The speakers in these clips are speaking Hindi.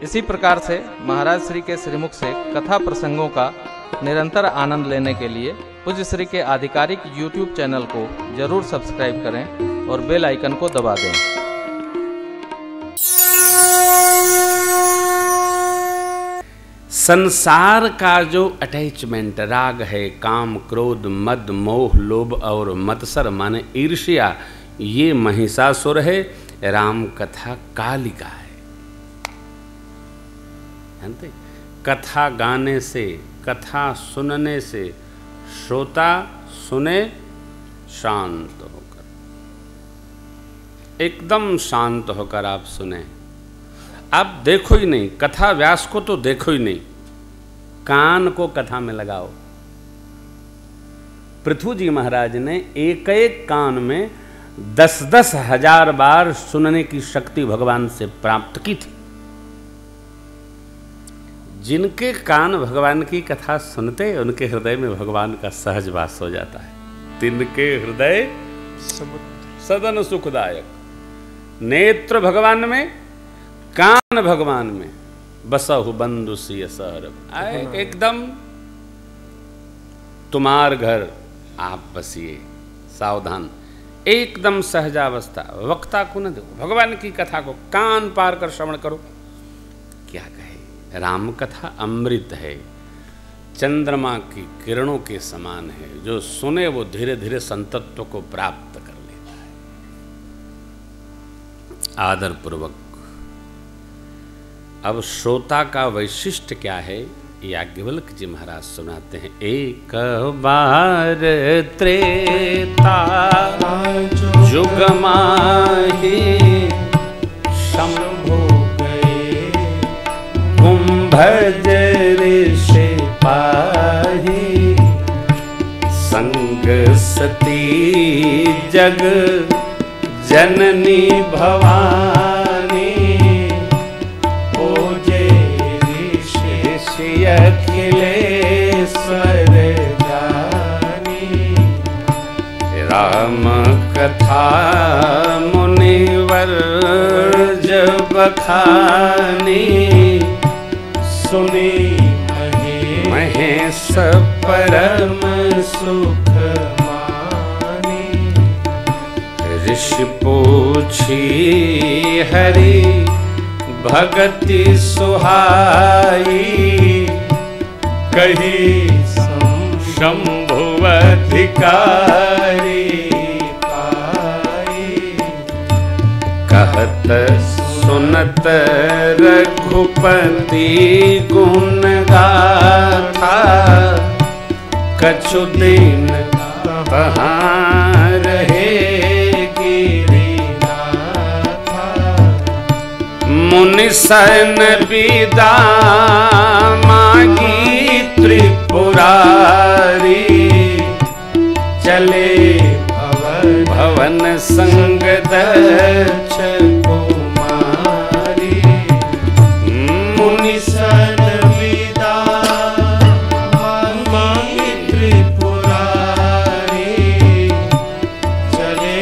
इसी प्रकार से महाराज श्री के श्रीमुख से कथा प्रसंगों का निरंतर आनंद लेने के लिए पूज्य श्री के आधिकारिक YouTube चैनल को जरूर सब्सक्राइब करें और बेल आइकन को दबा दें। संसार का जो अटैचमेंट, राग है, काम, क्रोध, मद, मोह, लोभ और मत्सर माने ईर्ष्या, ये महिषासुर है। राम कथा कालिका है। जानते, कथा गाने से, कथा सुनने से श्रोता सुने शांत होकर, एकदम शांत होकर आप सुने। आप देखो ही नहीं, कथा व्यास को तो देखो ही नहीं, कान को कथा में लगाओ। पृथु जी महाराज ने एक एक कान में 10-10 हजार बार सुनने की शक्ति भगवान से प्राप्त की थी। जिनके कान भगवान की कथा सुनते, उनके हृदय में भगवान का सहज वास हो जाता है। तिनके हृदय सदन सुखदायक। नेत्र भगवान में, कान भगवान में, बसहु बंधु सिय सहरभ। आए एकदम तुम्हार घर आप बसिए, सावधान, एकदम सहजावस्था। वक्ता को न दो, भगवान की कथा को कान पार कर श्रवण करो। क्या कहे, राम कथा अमृत है, चंद्रमा की किरणों के समान है। जो सुने वो धीरे धीरे संतत्व को प्राप्त कर लेता है। आदर पूर्वक अब श्रोता का वैशिष्ट्य क्या है, याज्ञवल्क जी महाराज सुनाते हैं। एक बार त्रेता जुग माही शंभु गए, कुंभज ऋषि पाही, संग सती जग जननी भवानी, पूजे ऋषि अखिलेश्वर जानी। राम कथा मुनिवर जब बखानी, सुनी महेश परम सुख मानी। ऋषि पूछी हरि भगति सुहाई, कही शंभु अधिकारी पाई। कहत सुनत रघुपति गुण गाथा, कछु दिन कहाँ रहे मुनि सन विदा मांगी त्रिपुरारी, चले भवन संग दक्ष कुमारी। मुनि सन विदा मांगी त्रिपुरारी, चले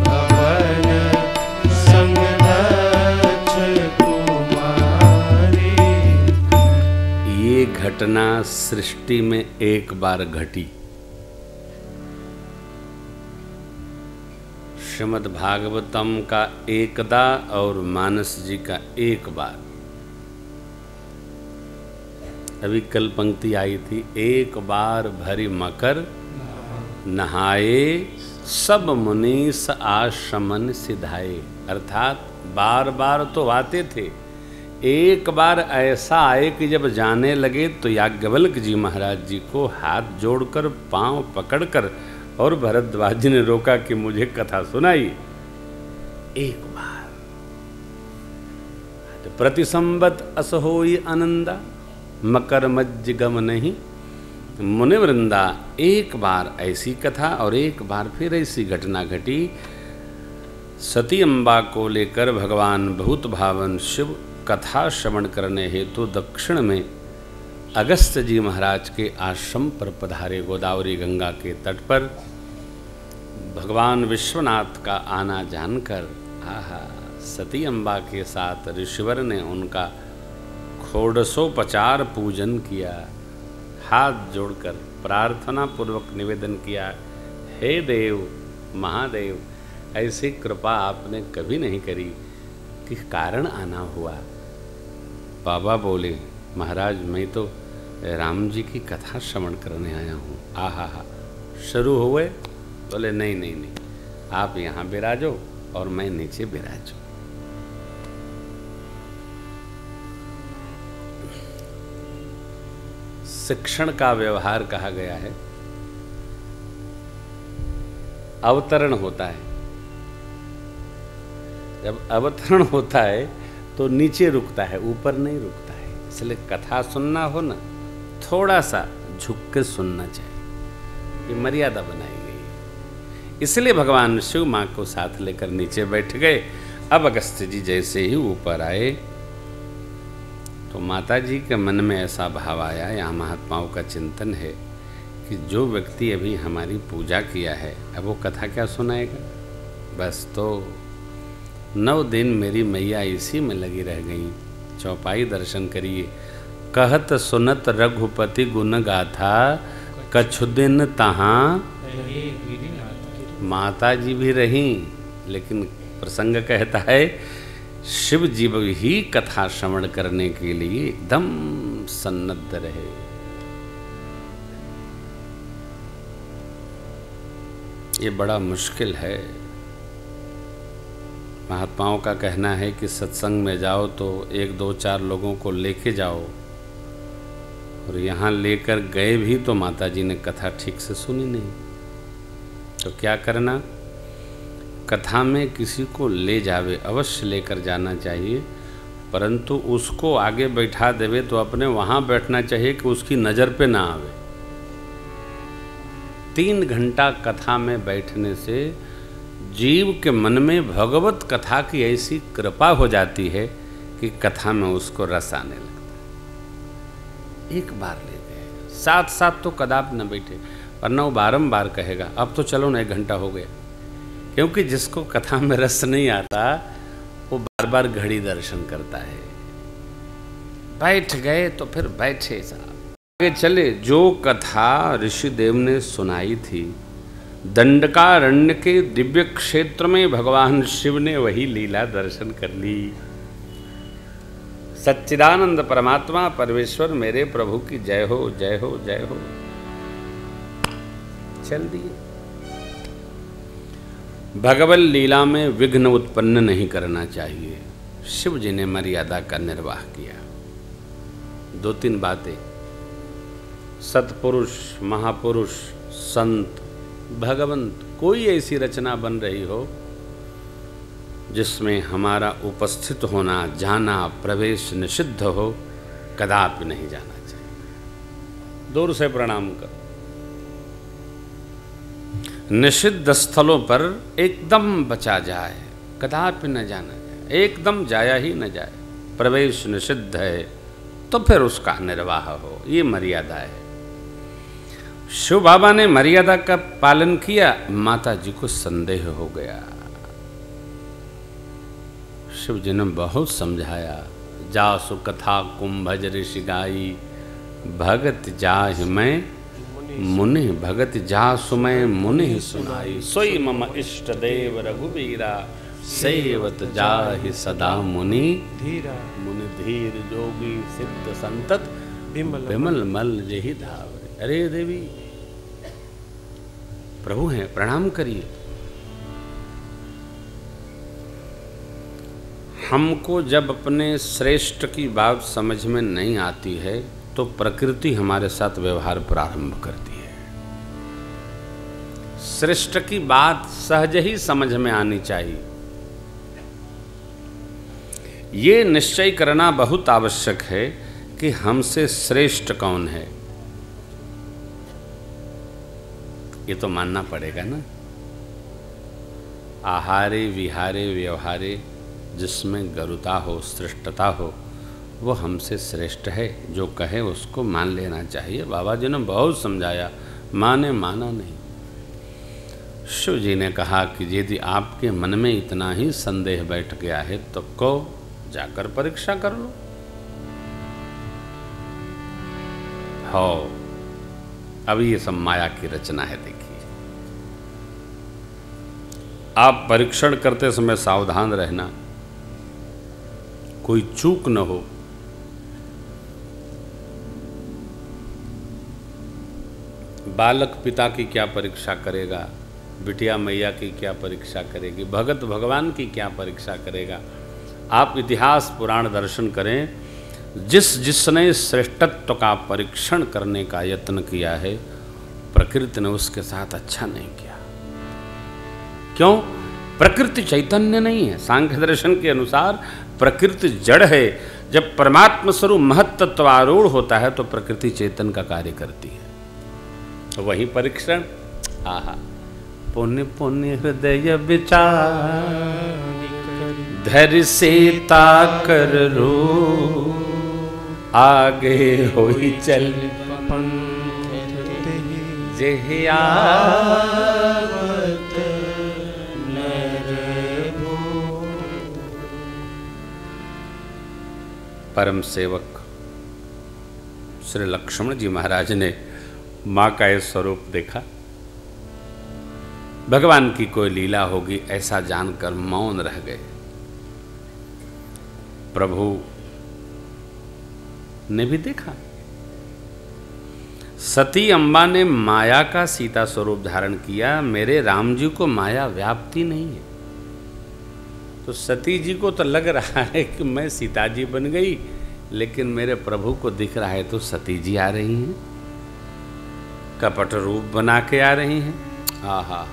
भवन संग घटना सृष्टि में एक बार घटी। श्रीमद् भागवतम का एकदा और मानस जी का एक बार। अभी कल पंक्ति आई थी, एक बार भरी मकर नहाए, सब मुनीस आश्रमन सिधाए। अर्थात बार बार तो आते थे, एक बार ऐसा आए कि जब जाने लगे तो याज्ञवल्क जी महाराज जी को हाथ जोड़कर पांव पकड़कर और भरद्वाज जी ने रोका कि मुझे कथा सुनाई। एक बार प्रतिसंबत अस होई आनंदा, मकर मज्ज गम नहीं। मुनिवृंदा, एक बार ऐसी कथा और एक बार फिर ऐसी घटना घटी। सती अम्बा को लेकर भगवान बहुत भावन शिव कथा श्रवण करने हेतु दक्षिण में अगस्त जी महाराज के आश्रम पर पधारे। गोदावरी गंगा के तट पर भगवान विश्वनाथ का आना जानकर आहा, सती अम्बा के साथ ऋषिवर ने उनका षोडशोपचार पूजन किया, हाथ जोड़कर प्रार्थना पूर्वक निवेदन किया, हे देव महादेव, ऐसी कृपा आपने कभी नहीं करी कि कारण आना हुआ। बाबा बोले, महाराज मैं तो राम जी की कथा श्रवण करने आया हूँ। आहा, शुरू हुए? बोले नहीं नहीं नहीं, आप यहाँ विराजो और मैं नीचे विराजो। शिक्षण का व्यवहार कहा गया है। अवतरण होता है, जब अवतरण होता है तो नीचे रुकता है, ऊपर नहीं रुकता है। इसलिए कथा सुनना हो ना, थोड़ा सा झुक के सुनना चाहिए, ये मर्यादा बनाई गई है। इसलिए भगवान शिव माँ को साथ लेकर नीचे बैठ गए। अब अगस्त्य जी जैसे ही ऊपर आए तो माता जी के मन में ऐसा भाव आया, यहाँ महात्माओं का चिंतन है कि जो व्यक्ति अभी हमारी पूजा किया है, अब वो कथा क्या सुनाएगा? बस तो 9 दिन मेरी मैया इसी में लगी रह गई। चौपाई दर्शन करिए। कहत सुनत रघुपति गुण गाथा, कछु दिन तहाँ माता जी भी रहीं। लेकिन प्रसंग कहता है शिव जी ही कथा श्रवण करने के लिए एकदम सन्नद्ध रहे। ये बड़ा मुश्किल है। महात्माओं का कहना है कि सत्संग में जाओ तो 1, 2, 4 लोगों को लेके जाओ, और यहाँ लेकर गए भी तो माता जी ने कथा ठीक से सुनी नहीं। तो क्या करना? कथा में किसी को ले जावे, अवश्य लेकर जाना चाहिए, परंतु उसको आगे बैठा देवे तो अपने वहाँ बैठना चाहिए कि उसकी नज़र पे ना आवे। 3 घंटा कथा में बैठने से जीव के मन में भगवत कथा की ऐसी कृपा हो जाती है कि कथा में उसको रस आने लगता है। एक बार ले गए, साथ साथ तो कदाप न बैठे, वरना वो बारंबार कहेगा अब तो चलो ना 1 घंटा हो गया। क्योंकि जिसको कथा में रस नहीं आता वो बार बार घड़ी दर्शन करता है। बैठ गए तो फिर बैठे साहब, आगे चले। जो कथा ऋषिदेव ने सुनाई थी, दंडकारण्य के दिव्य क्षेत्र में भगवान शिव ने वही लीला दर्शन कर ली। सच्चिदानंद परमात्मा परमेश्वर मेरे प्रभु की जय हो, जय हो, जय हो। चल दिए। भगवत लीला में विघ्न उत्पन्न नहीं करना चाहिए। शिव जी ने मर्यादा का निर्वाह किया। 2-3 बातें। सत्पुरुष, महापुरुष, संत, भगवंत, कोई ऐसी रचना बन रही हो जिसमें हमारा उपस्थित होना, जाना, प्रवेश निषिद्ध हो, कदापि नहीं जाना चाहिए। दूर से प्रणाम करो। निषिद्ध स्थलों पर एकदम बचा जाए, कदापि न जाना जाए, एकदम जाया ही न जाए। प्रवेश निषिद्ध है तो फिर उसका निर्वाह हो, ये मर्यादा है। शिव बाबा ने मर्यादा का पालन किया, माता जी को संदेह हो गया। शिव जी ने बहुत समझाया। जासु कथा कुंभज ऋषि गाई, भगत जाहि मैं मुनि, भगत जासु मैं मुनि सुनाई। सोई मम इष्ट देव रघुवीरा, सेवत जाहि सदा मुनि धीरा। मुनि धीर जोगी सिद्ध संतत, विमल मल जेहि धावरे। अरे देवी, प्रभु हैं, प्रणाम करिए। हमको जब अपने श्रेष्ठ की बात समझ में नहीं आती है तो प्रकृति हमारे साथ व्यवहार प्रारंभ करती है। श्रेष्ठ की बात सहज ही समझ में आनी चाहिए। ये निश्चय करना बहुत आवश्यक है कि हमसे श्रेष्ठ कौन है। ये तो मानना पड़ेगा ना। आहारे विहारे व्यवहारे जिसमें गरुता हो, श्रेष्ठता हो, वो हमसे श्रेष्ठ है। जो कहे उसको मान लेना चाहिए। बाबा जी ने बहुत समझाया, माने माना नहीं। शिव जी ने कहा कि यदि आपके मन में इतना ही संदेह बैठ गया है तो को जाकर परीक्षा कर लो। हो। अब ये सब माया की रचना है। देखिए, आप परीक्षण करते समय सावधान रहना, कोई चूक न हो। बालक पिता की क्या परीक्षा करेगा, बिटिया मैया की क्या परीक्षा करेगी, भगत भगवान की क्या परीक्षा करेगा। आप इतिहास पुराण दर्शन करें, जिसने श्रेष्ठत्व का परीक्षण करने का यत्न किया है, प्रकृति ने उसके साथ अच्छा नहीं किया। क्यों? प्रकृति चैतन्य नहीं है। सांख्य दर्शन के अनुसार प्रकृति जड़ है। जब परमात्मा स्वरूप महत्त्वारूढ़ होता है तो प्रकृति चेतन का कार्य करती है। तो वही परीक्षण। आहा, पुण्य पुण्य हृदय विचार, धैर्य से ताकर रो, आगे होई चल जेहियावत नर भो। परम सेवक श्री लक्ष्मण जी महाराज ने माँ का ये स्वरूप देखा। भगवान की कोई लीला होगी ऐसा जानकर मौन रह गए। प्रभु ने भी देखा। सती अम्बा ने माया का सीता स्वरूप धारण किया। मेरे राम जी को माया व्याप्ति नहीं है। तो सती जी को तो लग रहा है कि मैं सीता जी बन गई, लेकिन मेरे प्रभु को दिख रहा है तो सती जी आ रही हैं, कपट रूप बना के आ रही हैं। आहा,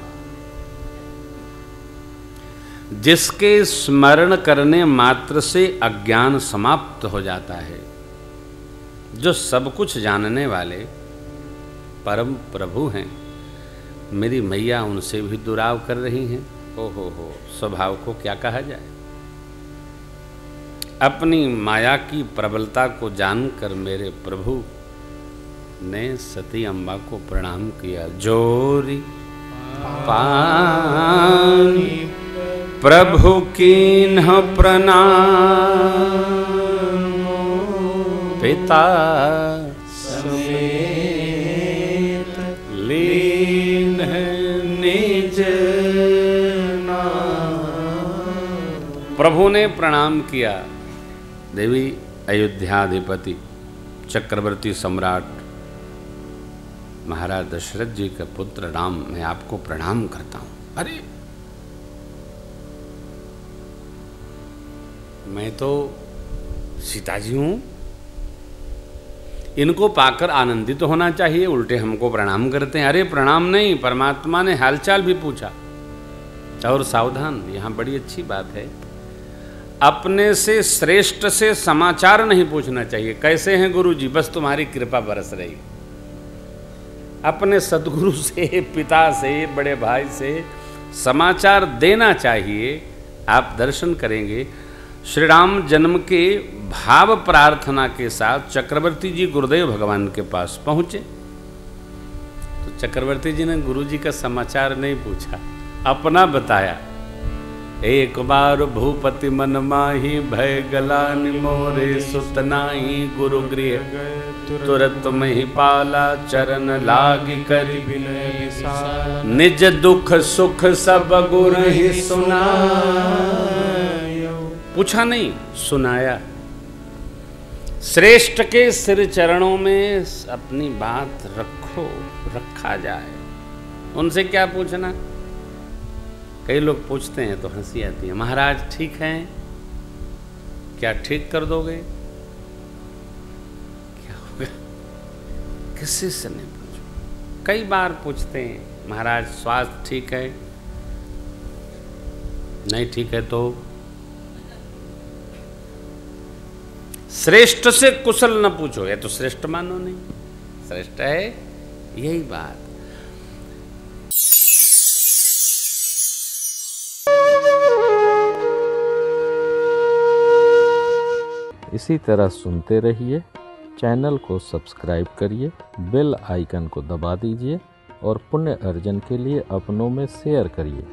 जिसके स्मरण करने मात्र से अज्ञान समाप्त हो जाता है, जो सब कुछ जानने वाले परम प्रभु हैं, मेरी मैया उनसे भी दुराव कर रही हैं। हो, स्वभाव को क्या कहा जाए। अपनी माया की प्रबलता को जानकर मेरे प्रभु ने सती अम्बा को प्रणाम किया। जोरी पानी प्रभु कीन्ह प्रणाम, पिता समेत लीन निज नाम। प्रभु ने प्रणाम किया। देवी, अयोध्याधिपति चक्रवर्ती सम्राट महाराज दशरथ जी के पुत्र राम, मैं आपको प्रणाम करता हूं। अरे, मैं तो सीता जी हूं, इनको पाकर आनंदित तो होना चाहिए, उल्टे हमको प्रणाम करते हैं। अरे प्रणाम नहीं, परमात्मा ने हालचाल भी पूछा। और सावधान, यहां बड़ी अच्छी बात है, अपने से श्रेष्ठ से समाचार नहीं पूछना चाहिए। कैसे हैं गुरु जी, बस तुम्हारी कृपा बरस रही। अपने सदगुरु से, पिता से, बड़े भाई से समाचार देना चाहिए। आप दर्शन करेंगे, श्री राम जन्म के भाव प्रार्थना के साथ चक्रवर्ती जी गुरुदेव भगवान के पास पहुंचे। तो चक्रवर्ती जी ने गुरु जी का समाचार नहीं पूछा, अपना बताया। एक बार भूपति मन माही, भय गलानि मोरे सुत नाही, गुरु गृह तुरत मही पाला, चरण लागी करि विनय विसार, निज दुख सुख सब गुरु ही सुनायो। पूछा नहीं, सुनाया। श्रेष्ठ के सिर चरणों में अपनी बात रखो, रखा जाए। उनसे क्या पूछना। कई लोग पूछते हैं तो हंसी आती है, महाराज ठीक हैं, क्या ठीक कर दोगे, क्या होगा। किसी से नहीं पूछो। कई बार पूछते हैं, महाराज स्वास्थ्य ठीक है, नहीं ठीक है तो। श्रेष्ठ से कुशल न पूछो, ये तो श्रेष्ठ मानो नहीं, श्रेष्ठ है यही बात। इसी तरह सुनते रहिए, चैनल को सब्सक्राइब करिए, बेल आइकन को दबा दीजिए और पुण्य अर्जन के लिए अपनों में शेयर करिए।